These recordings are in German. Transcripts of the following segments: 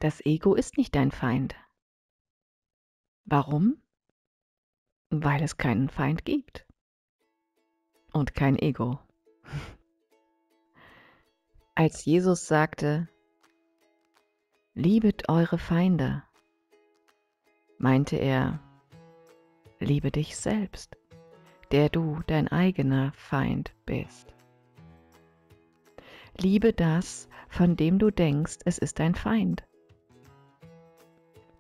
Das Ego ist nicht dein Feind. Warum? Weil es keinen Feind gibt und kein Ego. Als Jesus sagte, liebet eure Feinde, meinte er, liebe dich selbst, der du dein eigener Feind bist. Liebe das, von dem du denkst, es ist dein Feind.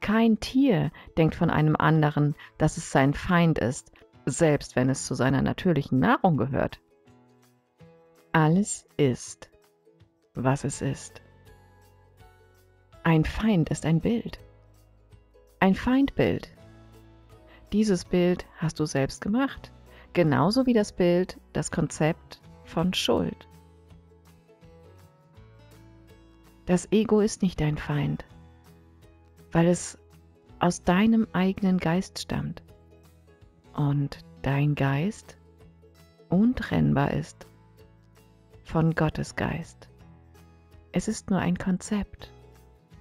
Kein Tier denkt von einem anderen, dass es sein Feind ist, selbst wenn es zu seiner natürlichen Nahrung gehört. Alles ist, was es ist. Ein Feind ist ein Bild. Ein Feindbild. Dieses Bild hast du selbst gemacht, genauso wie das Bild, das Konzept von Schuld. Das Ego ist nicht dein Feind, weil es aus deinem eigenen Geist stammt und dein Geist untrennbar ist von Gottes Geist. Es ist nur ein Konzept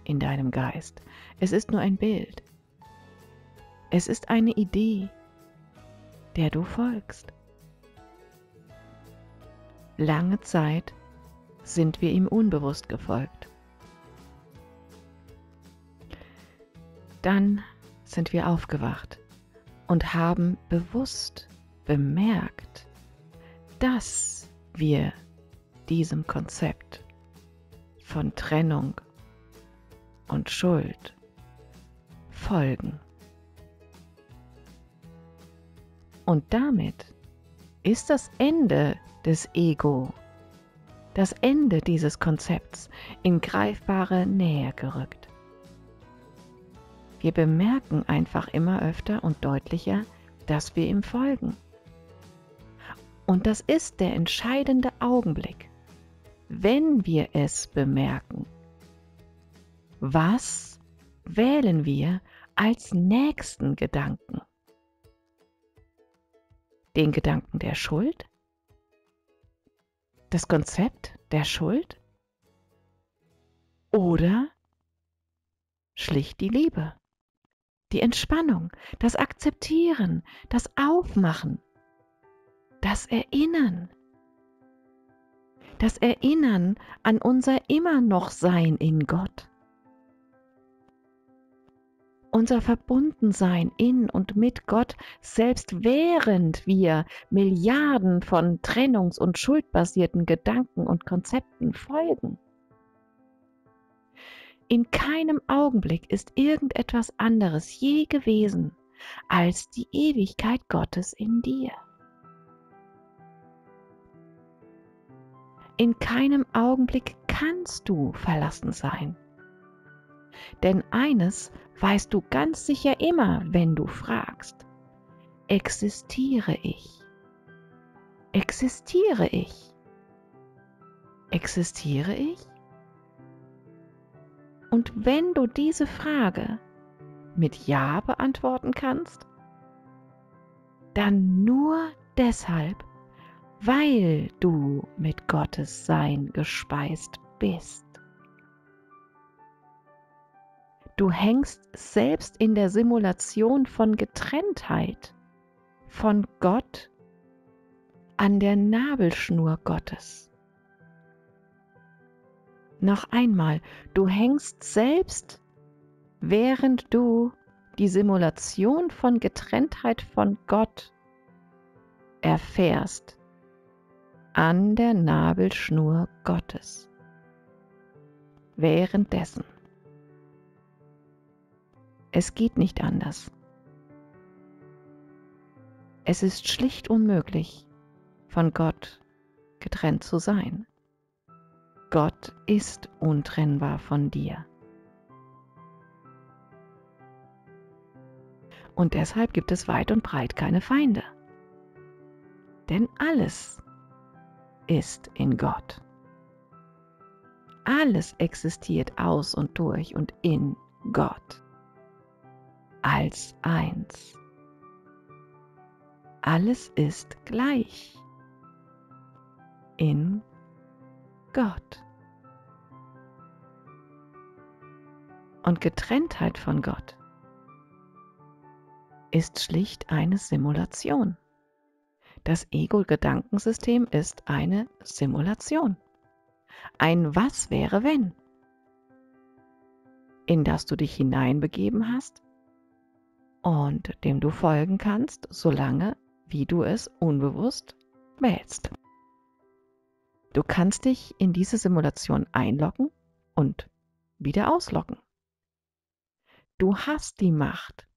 in deinem Geist. Es ist nur ein Bild. Es ist eine Idee, der du folgst. Lange Zeit sind wir ihm unbewusst gefolgt. Dann sind wir aufgewacht und haben bewusst bemerkt, dass wir diesem Konzept von Trennung und Schuld folgen. Und damit ist das Ende des Ego, das Ende dieses Konzepts in greifbare Nähe gerückt. Wir bemerken einfach immer öfter und deutlicher, dass wir ihm folgen. Und das ist der entscheidende Augenblick, wenn wir es bemerken. Was wählen wir als nächsten Gedanken? Den Gedanken der Schuld? Das Konzept der Schuld? Oder schlicht die Liebe, die Entspannung, das Akzeptieren, das Aufmachen, das Erinnern an unser Immer-noch-Sein in Gott. Unser Verbundensein in und mit Gott, selbst während wir Milliarden von trennungs- und schuldbasierten Gedanken und Konzepten folgen. In keinem Augenblick ist irgendetwas anderes je gewesen als die Ewigkeit Gottes in dir. In keinem Augenblick kannst du verlassen sein. Denn eines weißt du ganz sicher immer, wenn du fragst: Existiere ich? Existiere ich? Existiere ich? Und wenn du diese Frage mit Ja beantworten kannst, dann nur deshalb, weil du mit Gottes Sein gespeist bist. Du hängst selbst in der Simulation von Getrenntheit von Gott an der Nabelschnur Gottes. Noch einmal, du hängst selbst, während du die Simulation von Getrenntheit von Gott erfährst, an der Nabelschnur Gottes. Währenddessen. Es geht nicht anders. Es ist schlicht unmöglich, von Gott getrennt zu sein. Gott ist untrennbar von dir. Und deshalb gibt es weit und breit keine Feinde. Denn alles ist in Gott. Alles existiert aus und durch und in Gott. Als eins. Alles ist gleich in Gott. und Getrenntheit von Gott ist schlicht eine Simulation. Das Ego-Gedankensystem ist eine Simulation. Ein Was wäre wenn, in das du dich hineinbegeben hast und dem du folgen kannst, solange wie du es unbewusst wählst. Du kannst dich in diese Simulation einloggen und wieder ausloggen. Du hast die Macht.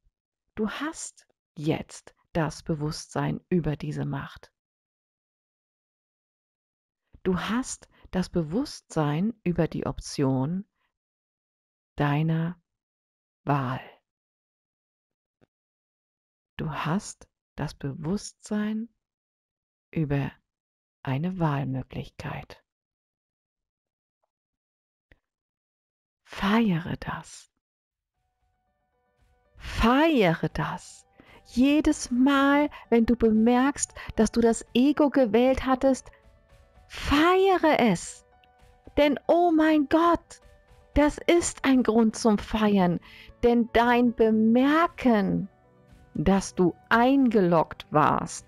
Du hast jetzt das Bewusstsein über diese Macht. Du hast das Bewusstsein über die Option deiner Wahl. Du hast das Bewusstsein über eine Wahlmöglichkeit. Feiere das. Feiere das. Jedes Mal, wenn du bemerkst, dass du das Ego gewählt hattest, feiere es. Denn oh mein Gott, das ist ein Grund zum Feiern. Denn dein Bemerken, dass du eingeloggt warst,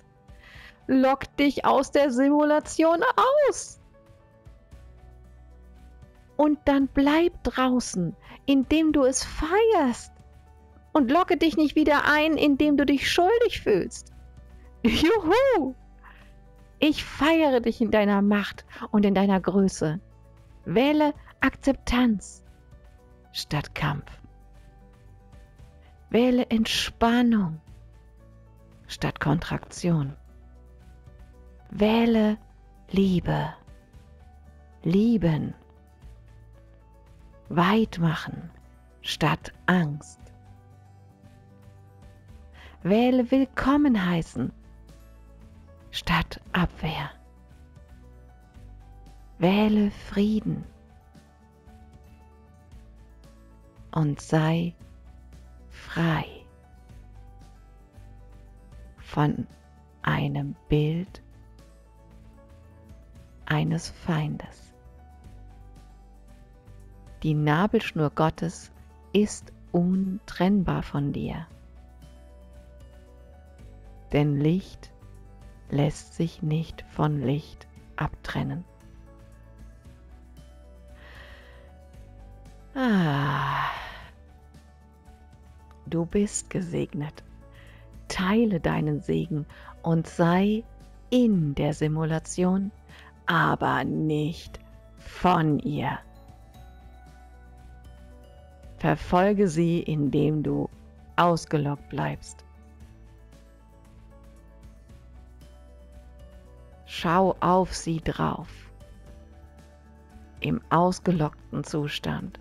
lockt dich aus der Simulation aus. Und dann bleib draußen, indem du es feierst. Und locke dich nicht wieder ein, indem du dich schuldig fühlst. Juhu! Ich feiere dich in deiner Macht und in deiner Größe. Wähle Akzeptanz statt Kampf. Wähle Entspannung statt Kontraktion. Wähle Liebe. Lieben. Weit machen statt Angst. Wähle Willkommen heißen statt Abwehr. Wähle Frieden und sei frei von einem Bild eines Feindes. Die Nabelschnur Gottes ist untrennbar von dir. Denn Licht lässt sich nicht von Licht abtrennen. Du bist gesegnet. Teile deinen Segen und sei in der Simulation, aber nicht von ihr. Verfolge sie, indem du ausgeloggt bleibst. Schau auf sie drauf, im ausgeloggten Zustand.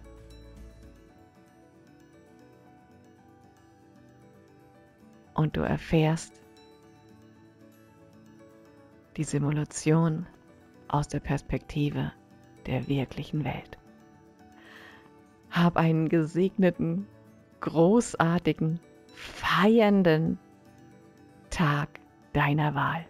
Und du erfährst die Simulation aus der Perspektive der wirklichen Welt. Hab einen gesegneten, großartigen, feiernden Tag deiner Wahl.